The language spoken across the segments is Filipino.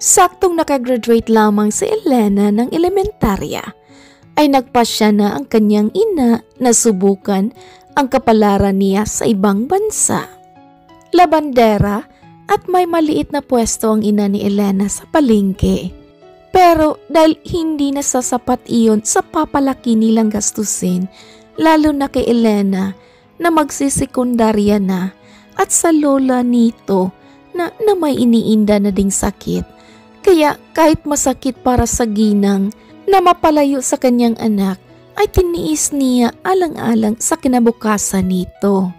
Saktong nakagraduate lamang si Elena ng elementarya, ay nagpasya na ang kanyang ina na subukan ang kapalaran niya sa ibang bansa. Labandera at may maliit na pwesto ang ina ni Elena sa palengke. Pero dahil hindi nasasapat iyon sa papalaki nilang gastusin, lalo na kay Elena na magsisikundarya na at sa lola nito na may iniinda na ding sakit. Kaya kahit masakit para sa ginang na mapalayo sa kanyang anak, ay tiniis niya alang-alang sa kinabukasan nito.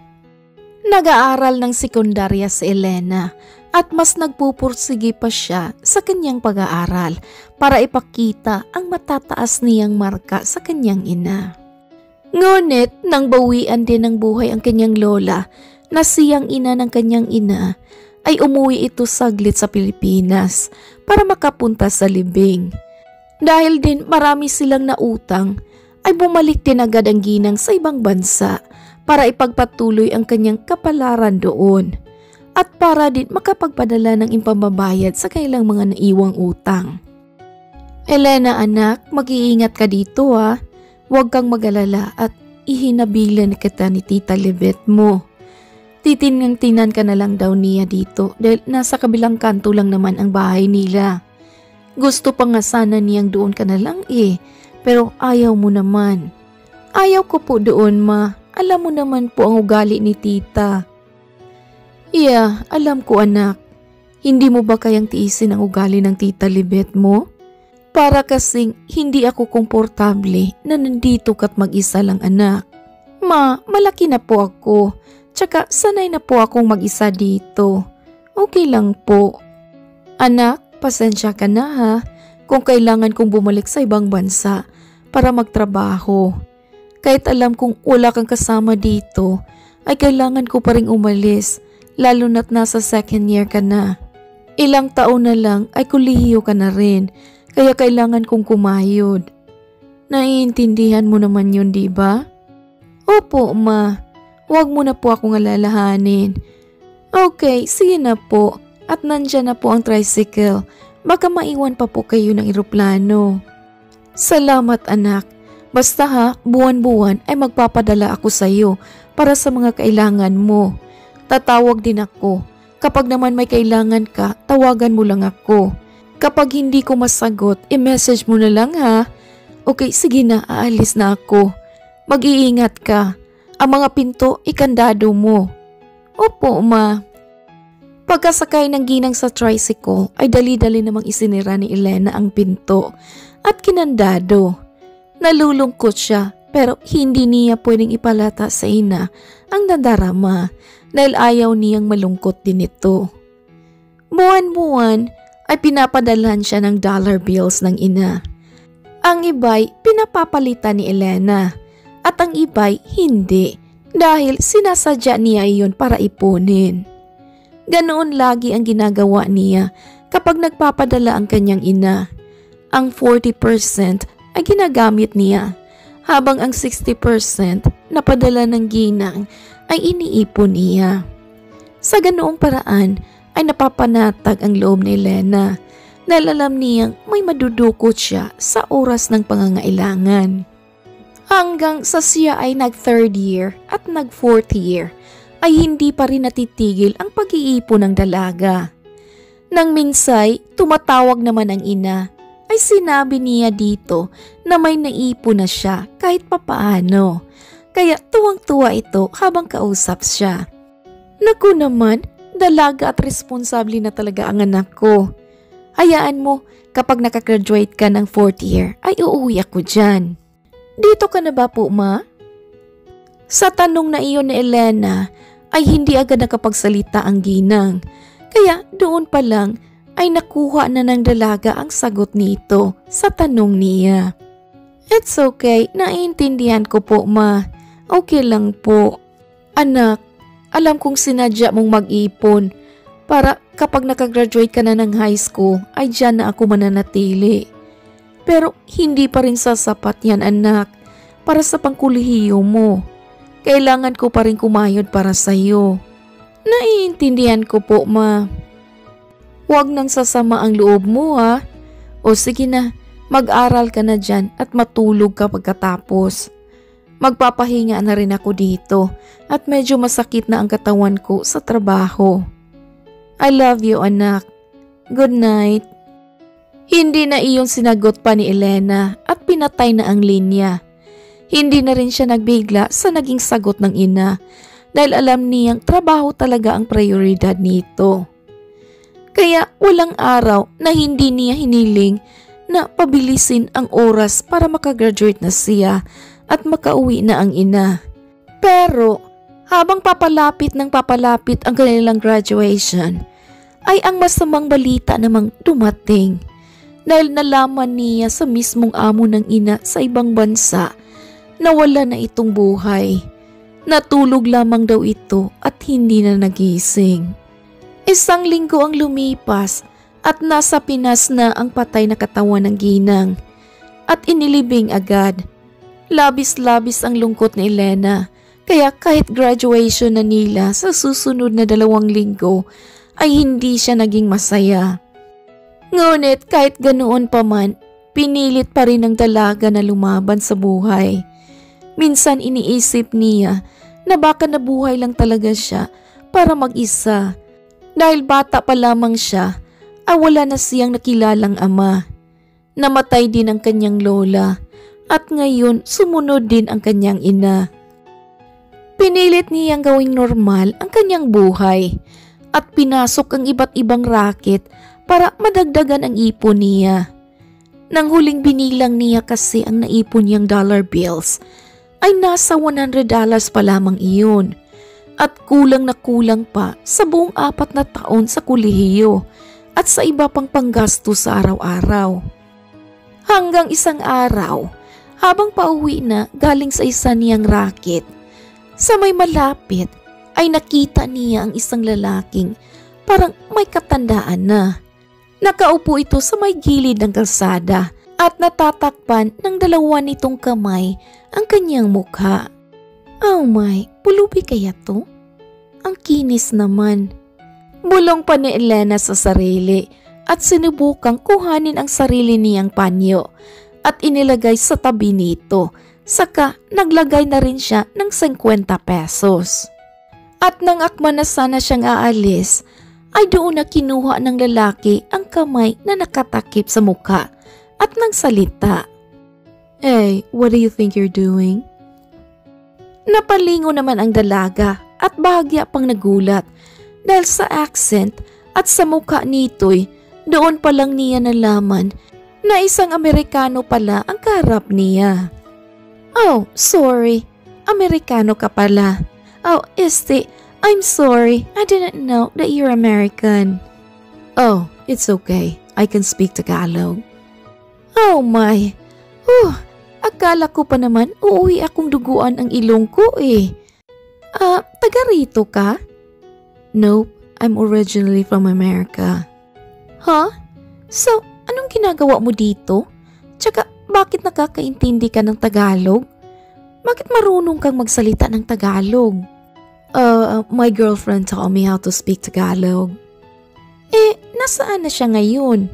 Nag-aaral ng sekundarya si Elena at mas nagpupursige pa siya sa kanyang pag-aaral para ipakita ang matataas niyang marka sa kanyang ina. Ngunit nang bawian din ng buhay ang kanyang lola na siyang ina ng kanyang ina, ay umuwi ito saglit sa Pilipinas para makapunta sa libing. Dahil din marami silang nautang, ay bumalik din agad ang ginang sa ibang bansa para ipagpatuloy ang kanyang kapalaran doon at para din makapagpadala ng impambabayad sa kailang mga naiwang utang. Elena anak, mag-iingat ka dito ha. Huwag kang mag-alala at ihinabilan kita ni Tita Libet mo. Titingnan ka na lang daw niya dito dahil nasa kabilang kanto lang naman ang bahay nila. Gusto pa nga sana niyang doon ka na lang pero ayaw mo naman. Ayaw ko po doon ma, alam mo naman po ang ugali ni tita. Yeah, alam ko anak. Hindi mo ba kayang tiisin ang ugali ng Tita Libet mo? Para kasing hindi ako komportable na nandito ka't mag-isa lang anak. Ma, malaki na po ako. Tsaka sanay na po akong mag-isa dito. Okay lang po. Anak, pasensya ka na ha kung kailangan kong bumalik sa ibang bansa para magtrabaho. Kahit alam kong wala kang kasama dito, ay kailangan ko pa rin umalis, lalo na't nasa second year ka na. Ilang taon na lang ay kolehiyo ka na rin, kaya kailangan kong kumayod. Naiintindihan mo naman yun, di ba? Opo, ma. Huwag mo na po akong alalahanin. Okay, sige na po. At nandyan na po ang tricycle. Baka maiwan pa po kayo ng eroplano. Salamat anak. Basta ha, buwan-buwan ay magpapadala ako sa iyo para sa mga kailangan mo. Tatawag din ako. Kapag naman may kailangan ka, tawagan mo lang ako. Kapag hindi ko masagot, i-message mo na lang ha. Okay, sige na, aalis na ako. Mag-iingat ka. Ang mga pinto, ikandado mo. Opo, ma. Pagkasakay ng ginang sa tricycle, ay dali-dali namang isinira ni Elena ang pinto at kinandado. Nalulungkot siya pero hindi niya pwedeng ipalata sa ina ang nadarama dahil ayaw niyang malungkot din ito. Buwan-buwan ay pinapadalhan siya ng dollar bills ng ina. Ang iba'y pinapapalitan ni Elena at ang iba'y hindi dahil sinasadya niya iyon para ipunin. Ganoon lagi ang ginagawa niya kapag nagpapadala ang kanyang ina. Ang 40% ay ginagamit niya habang ang 60% na padala ng ginang ay iniipon niya. Sa ganoong paraan ay napapanatag ang loob ni Elena dahil alam niyang may madudukot siya sa oras ng pangangailangan. Hanggang sa siya ay nag-third year at nag-fourth year ay hindi pa rin natitigil ang pag-iipon ng dalaga. Nang minsay tumatawag naman ang ina ay sinabi niya dito na may naipon na siya kahit papaano. Kaya tuwang-tuwa ito habang kausap siya. Naku naman, dalaga at responsable na talaga ang anak ko. Hayaan mo, kapag nakagraduate ka ng 4th year ay uuwi ako dyan. Dito ka na ba po, ma? Sa tanong na iyon ni Elena ay hindi agad nakapagsalita ang ginang. Kaya doon pa lang ay nakuha na ng dalaga ang sagot nito sa tanong niya. It's okay, naiintindihan ko po ma. Okay lang po. Anak, alam kong sinadya mong mag-ipon para kapag nakagraduate ka na ng high school ay dyan na ako mananatili. Pero hindi pa rin sasapat yan anak para sa pangkulihiyo mo. Kailangan ko pa rin kumayod para sa iyo. Naiintindihan ko po ma. Huwag nang sasama ang loob mo ha. O sige na, mag-aral ka na dyan at matulog ka pagkatapos. Magpapahinga na rin ako dito at medyo masakit na ang katawan ko sa trabaho. I love you anak. Good night. Hindi na iyon sinagot pa ni Elena at pinatay na ang linya. Hindi na rin siya nagbigla sa naging sagot ng ina dahil alam niyang trabaho talaga ang prioridad nito. Kaya walang araw na hindi niya hiniling na pabilisin ang oras para makagraduate na siya at makauwi na ang ina. Pero habang papalapit ng papalapit ang kanilang graduation, ay ang masamang balita namang dumating dahil nalaman niya sa mismong amo ng ina sa ibang bansa na wala na itong buhay. Natulog lamang daw ito at hindi na nagising. 1 linggo ang lumipas at nasa Pinas na ang patay na katawan ng ginang at inilibing agad. Labis-labis ang lungkot ni Elena kaya kahit graduation na nila sa susunod na 2 linggo ay hindi siya naging masaya. Ngunit kahit ganoon pa man, pinilit pa rin ng dalaga na lumaban sa buhay. Minsan iniisip niya na baka nabuhay lang talaga siya para mag-isa. Dahil bata pa lamang siya, wala na siyang nakilalang ama. Namatay din ang kanyang lola at ngayon sumunod din ang kanyang ina. Pinilit niyang gawing normal ang kanyang buhay at pinasok ang iba't ibang racket para madagdagan ang ipon niya. Nang huling binilang niya kasi ang naipon niyang dollar bills ay nasa $100 pa lamang iyon at kulang na kulang pa sa buong 4 na taon sa kolehiyo at sa iba pang panggasto sa araw-araw. Hanggang isang araw, habang pauwi na galing sa isa niyang racket, sa may malapit ay nakita niya ang isang lalaking parang may katandaan na. Nakaupo ito sa may gilid ng kalsada at natatakpan ng 2 nitong kamay ang kanyang mukha. Oh my, pulubi kaya to? Ang kinis naman. Bulong pa ni Elena sa sarili at sinubukang kuhanin ang sarili niyang panyo at inilagay sa tabi nito. Saka naglagay na rin siya ng 50 pesos. At nang akma na sana siyang aalis, ay doon na kinuha ng lalaki ang kamay na nakatakip sa mukha at nagsalita. Hey, what do you think you're doing? Napalingo naman ang dalaga at bahagya pang nagulat dahil sa accent at sa mukha nito'y doon pa lang niya nalaman na isang Amerikano pala ang kaharap niya. Oh, sorry. Amerikano ka pala. Oh, I'm sorry. I didn't know that you're American. Oh, it's okay. I can speak Tagalog. Oh my. Akala ko pa naman uuwi akong duguan ang ilong ko eh. Taga rito ka? Nope, I'm originally from America. Huh? So, anong ginagawa mo dito? Tsaka, bakit nakakaintindi ka ng Tagalog? Bakit marunong kang magsalita ng Tagalog? My girlfriend taught me how to speak Tagalog. Nasaan na siya ngayon?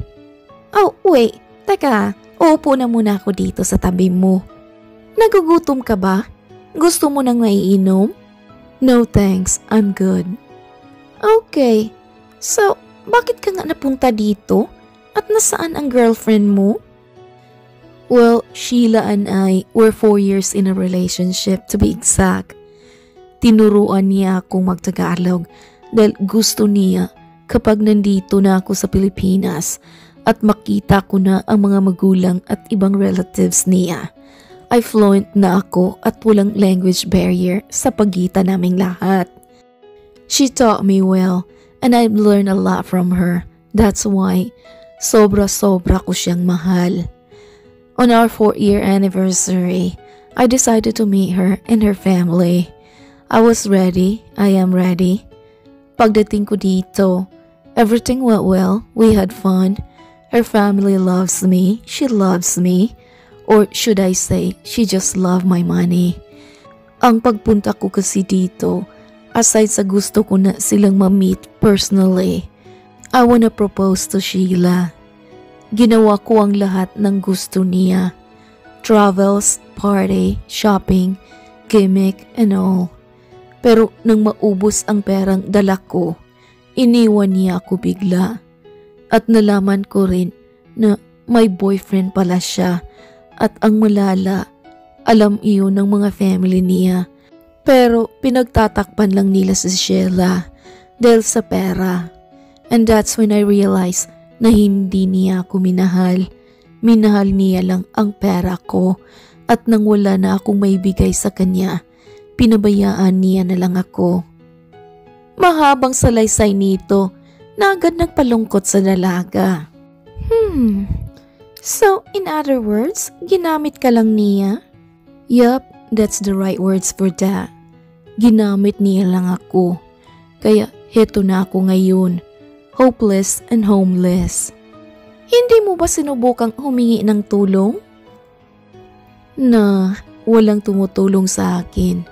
Oh, wait. Teka, uupo na muna ako dito sa tabi mo. Nagugutom ka ba? Gusto mo nang maiinom? No thanks, I'm good. Okay, so bakit ka nga napunta dito? At nasaan ang girlfriend mo? Well, Sheila and I were 4 years in a relationship to be exact. Tinuruan niya akong magtagalog dahil gusto niya kapag nandito na ako sa Pilipinas at makita ko na ang mga magulang at ibang relatives niya, ay fluent na ako at walang language barrier sa pagitan naming lahat. She taught me well and I've learned a lot from her. That's why sobra-sobra ko siyang mahal. On our 4-year anniversary, I decided to meet her and her family. I was ready. I am ready. Pagdating ko dito, everything went well. We had fun. Her family loves me. She loves me. Or should I say, she just loved my money. Ang pagpunta ko kasi dito, aside sa gusto ko na silang ma-meet personally, I wanna propose to Sheila. Ginawa ko ang lahat ng gusto niya. Travels, party, shopping, gimmick, and all. Pero nang maubos ang perang dala ko, iniwan niya ako bigla. At nalaman ko rin na may boyfriend pala siya. At ang malala, alam iyon ng mga family niya. Pero pinagtatakpan lang nila si Sheila dahil sa pera. And that's when I realized na hindi niya ako minahal. Minahal niya lang ang pera ko. At nang wala na akong maibigay sa kanya, pinabayaan niya na lang ako. Mahabang salaysay nito na agad nagpalungkot sa dalaga. So in other words, ginamit ka lang niya? Yup, that's the right words for that. Ginamit niya lang ako. Kaya heto na ako ngayon. Hopeless and homeless. Hindi mo ba sinubukang humingi ng tulong? Na walang tumutulong sa akin.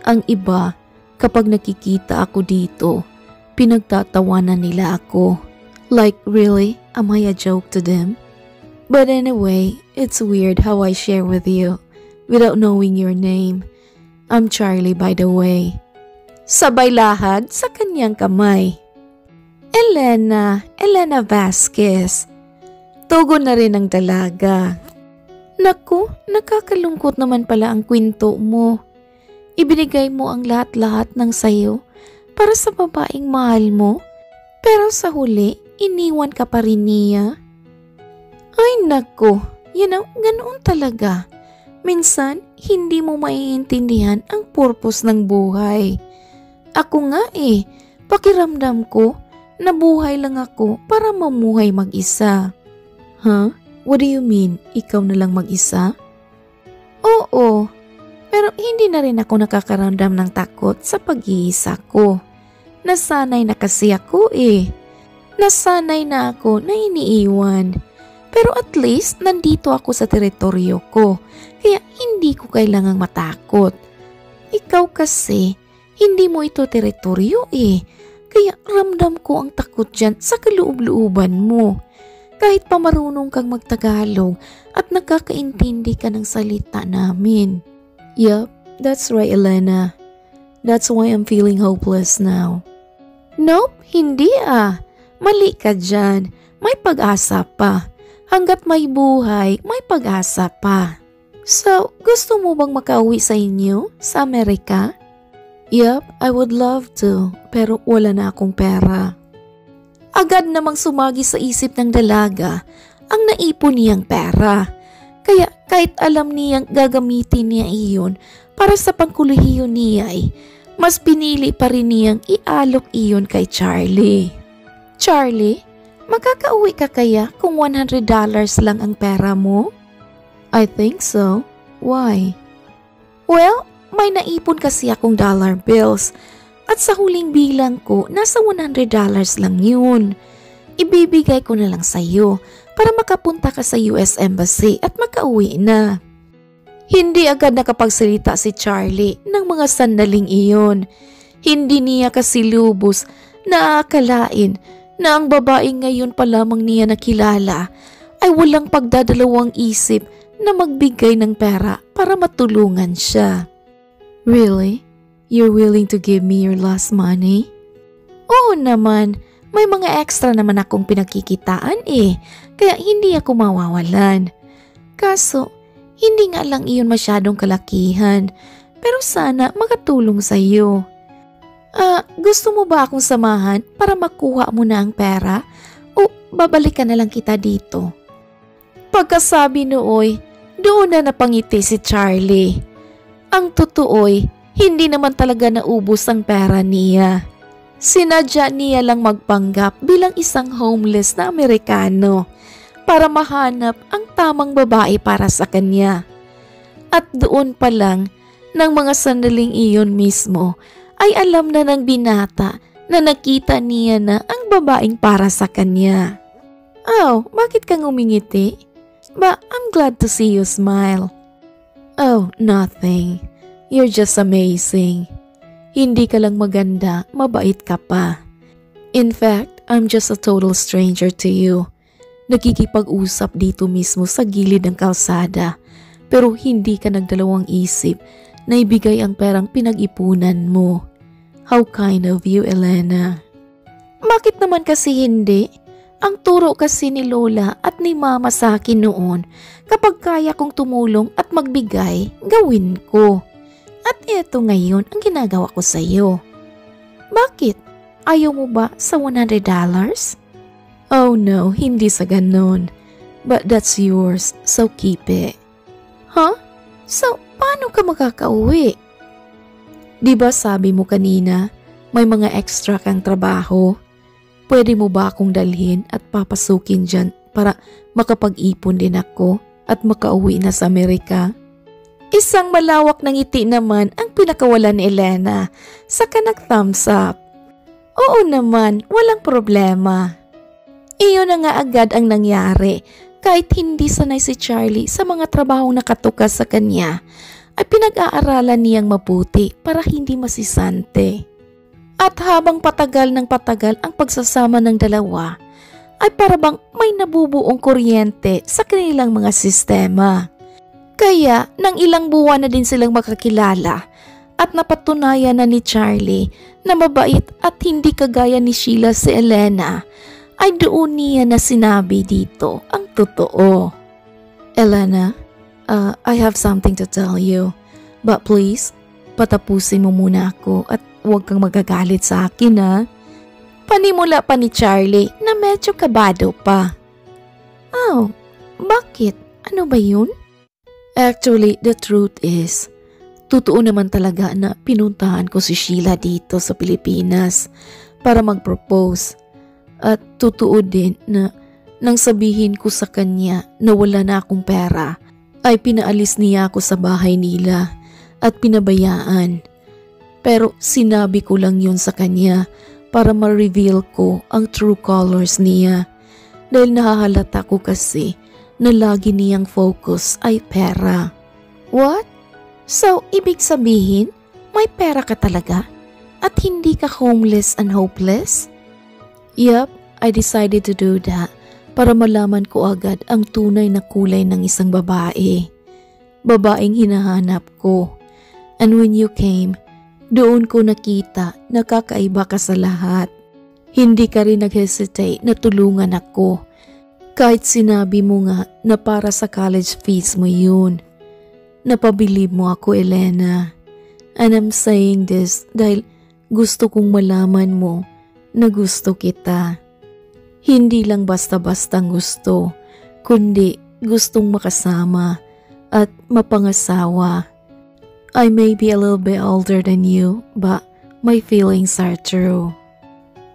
Ang iba, kapag nakikita ako dito, pinagtatawanan nila ako. Like really, am I a joke to them? But anyway, it's weird how I share with you without knowing your name. I'm Charlie, by the way. Sabay lahad sa kanyang kamay. Elena Vasquez. Tugon na rin ang dalaga. Naku, nakakalungkot naman pala ang kwento mo. Ibinigay mo ang lahat-lahat ng sayo para sa babaeng mahal mo, pero sa huli, iniwan ka pa rin niya. Ay naku, ganoon talaga. Minsan, hindi mo maiintindihan ang purpose ng buhay. Ako nga pakiramdam ko, nabuhay lang ako para mamuhay mag-isa. Huh? What do you mean? Ikaw na lang mag-isa? Oo, pero hindi na rin ako nakakaramdam ng takot sa pag-iisa ko. Nasanay na kasi ako Nasanay na ako na iniiwan. Pero at least nandito ako sa teritoryo ko, kaya hindi ko kailangang matakot. Ikaw kasi, hindi mo ito teritoryo kaya ramdam ko ang takot dyan sa kaloob-looban mo. Kahit pa marunong kang magtagalog at nakakaintindi ka ng salita namin. Yup, that's right Elena. That's why I'm feeling hopeless now. Nope, hindi Mali ka dyan. May pag-asa pa. Hanggat may buhay, may pag-asa pa. So, gusto mo bang makauwi sa inyo, sa Amerika? Yup, I would love to, pero wala na akong pera. Agad namang sumagi sa isip ng dalaga ang naipon niyang pera. Kaya kahit alam niyang gagamitin niya iyon para sa pangkolehiyo niya mas pinili pa rin niyang ialok iyon kay Charlie. Charlie, makakauwi ka kaya kung $100 lang ang pera mo? I think so. Why? Well, may naipon kasi akong dollar bills at sa huling bilang ko nasa $100 lang yun. Ibibigay ko na lang sa iyo para makapunta ka sa US Embassy at makauwi na. Hindi agad nakapagsalita si Charlie ng mga sandaling iyon. Hindi niya kasi lubos na aakalain na ang babaeng ngayon pa lamang niya nakilala ay walang pagdadalawang isip na magbigay ng pera para matulungan siya. Really? You're willing to give me your last money? Oo naman, may mga extra naman akong pinagkikitaan kaya hindi ako mawawalan. Kaso, hindi nga lang iyon masyadong kalakihan, pero sana makatulong sa iyo. Gusto mo ba akong samahan para makuha mo na ang pera o babalikan na lang kita dito? Pagkasabi nooy, doon na napangiti si Charlie. Ang totoo'y, hindi naman talaga naubos ang pera niya. Sinadya niya lang magpanggap bilang isang homeless na Amerikano para mahanap ang tamang babae para sa kanya. At doon pa lang, ng mga sandaling iyon mismo, ay alam na ng binata na nakita niya na ang babaeng para sa kanya. Oh, bakit kang umingiti? I'm glad to see you smile. Oh, nothing. You're just amazing. Hindi ka lang maganda, mabait ka pa. In fact, I'm just a total stranger to you. Nagkikipag-usap dito mismo sa gilid ng kalsada pero hindi ka nagdalawang isip na ibigay ang perang pinag-ipunan mo. How kind of you, Elena. Bakit naman kasi hindi? Ang turo kasi ni Lola at ni Mama sa akin noon, kapag kaya kong tumulong at magbigay, gawin ko. At eto ngayon ang ginagawa ko sa iyo. Bakit? Ayaw mo ba sa $100? Oh no, hindi sa ganon. But that's yours, so keep it. Huh? So, paano ka makakauwi? Diba sabi mo kanina, may mga extra kang trabaho? Pwede mo ba akong dalhin at papasukin dyan para makapag-ipon din ako at makauwi na sa Amerika? Isang malawak na ngiti naman ang pinakawalan ni Elena, saka nag-thumbs up. Oo naman, walang problema. Iyon na nga agad ang nangyari. Kahit hindi sanay si Charlie sa mga trabahong nakatukas sa kanya, ay pinag-aaralan niyang mabuti para hindi masisante. At habang patagal ng patagal ang pagsasama ng dalawa, ay parabang may nabubuong kuryente sa kanilang mga sistema. Kaya nang ilang buwan na din silang makakilala at napatunayan na ni Charlie na mabait at hindi kagaya ni Sheila si Elena, ay doon niya na sinabi dito ang totoo. Elena, I have something to tell you. But please, patapusin mo muna ako at huwag kang magagalit sa akin ha. Panimula pa ni Charlie na medyo kabado pa. Oh, bakit? Ano ba yun? Actually, the truth is, totoo naman talaga na pinuntahan ko si Sheila dito sa Pilipinas para mag-propose. At totoo din na nang sabihin ko sa kanya na wala na akong pera, ay pinaalis niya ako sa bahay nila at pinabayaan. Pero sinabi ko lang yun sa kanya para ma-reveal ko ang true colors niya dahil nahahalata ko kasi na lagi niyang focus ay pera. What? So, ibig sabihin, may pera ka talaga at hindi ka homeless and hopeless? Yup, I decided to do that para malaman ko agad ang tunay na kulay ng isang babae. Babaeng hinahanap ko. And when you came, doon ko nakita na kakaiba ka sa lahat. Hindi ka rin nag-hesitate na tulungan ako. Kahit sinabi mo nga na para sa college fees mo yun. Napabilib mo ako, Elena. And I'm saying this dahil gusto kong malaman mo na gusto kita. Hindi lang basta-bastang gusto, kundi gustong makasama at mapangasawa. I may be a little bit older than you, but my feelings are true.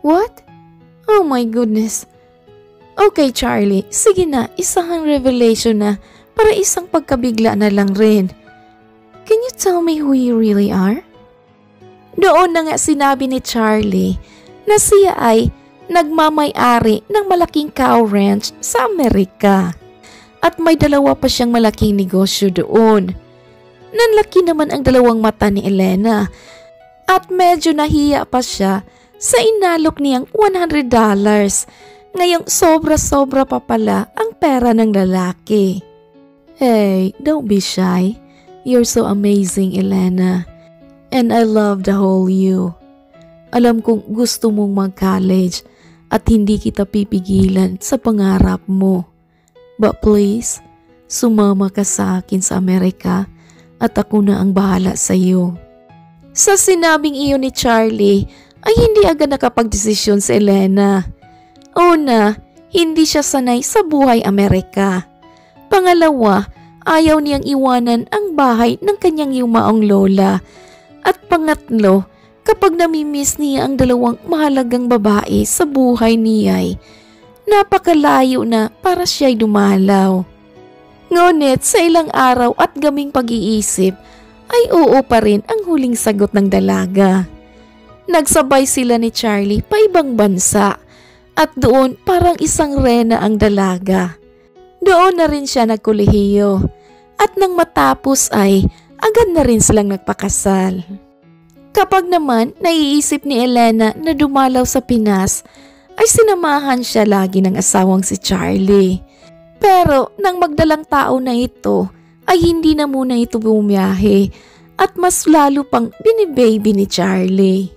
What? Oh my goodness. Okay, Charlie, sige na, isang revelation na para isang pagkabigla na lang rin. Can you tell me who you really are? Doon na nga sinabi ni Charlie na siya ay nagmamay-ari ng malaking cow ranch sa Amerika. At may dalawa pa siyang malaking negosyo doon. Nanlaki naman ang dalawang mata ni Elena at medyo nahiya pa siya sa inalok niyang $100. Ngayong sobra-sobra pa pala ang pera ng lalaki. Hey, don't be shy. You're so amazing, Elena. And I love the whole you. Alam kong gusto mong mag-college at hindi kita pipigilan sa pangarap mo. But please, sumama ka sa akin sa Amerika at ako na ang bahala sa iyo. Sa sinabing iyon ni Charlie ay hindi agad nakapagdesisyon si Elena. Una, hindi siya sanay sa buhay Amerika. Pangalawa, ayaw niyang iwanan ang bahay ng kanyang yumaong lola. At pangatlo, kapag namimiss niya ang dalawang mahalagang babae sa buhay niya'y napakalayo na para siya'y dumalaw. Ngunit sa ilang araw at gaming pag-iisip ay oo pa rin ang huling sagot ng dalaga. Nagsabay sila ni Charlie pa ibang bansa at doon parang isang rena ang dalaga. Doon na rin siya nagkolehiyo at nang matapos ay agad na rin silang nagpakasal. Kapag naman naiisip ni Elena na dumalaw sa Pinas ay sinamahan siya lagi ng asawang si Charlie. Pero nang magdalang tao na ito ay hindi na muna ito bumiyahe at mas lalo pang binibaby ni Charlie.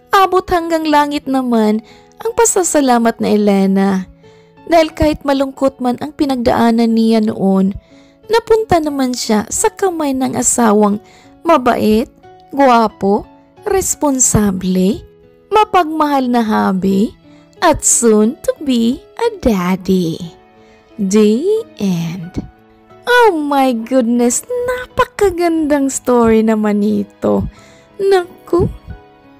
Abot hanggang langit naman ang pasasalamat na Elena dahil kahit malungkot man ang pinagdaanan niya noon, napunta naman siya sa kamay ng asawang mabait, gwapo, responsable, mapagmahal na hubby, at soon to be a daddy. The end. Oh my goodness, napakagandang story naman ito. Naku,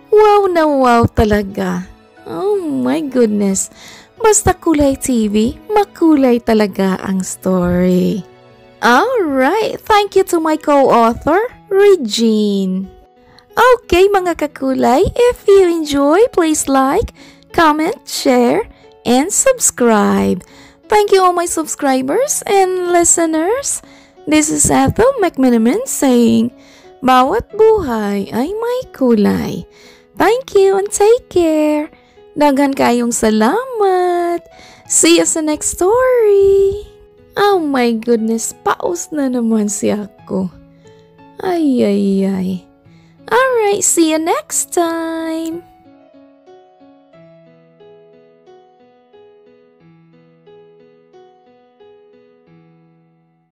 wow na wow talaga. Oh my goodness, basta Kulay TV, makulay talaga ang story. Alright, thank you to my co-author, Regine. Okay mga kakulay, if you enjoy, please like, comment, share, and subscribe. Thank you all my subscribers and listeners. This is Ethel McMiniman saying, bawat buhay ay may kulay. Thank you and take care. Daghan kayong salamat. See you sa next story. Oh my goodness, paus na naman si ako. Ay. Alright, see you next time.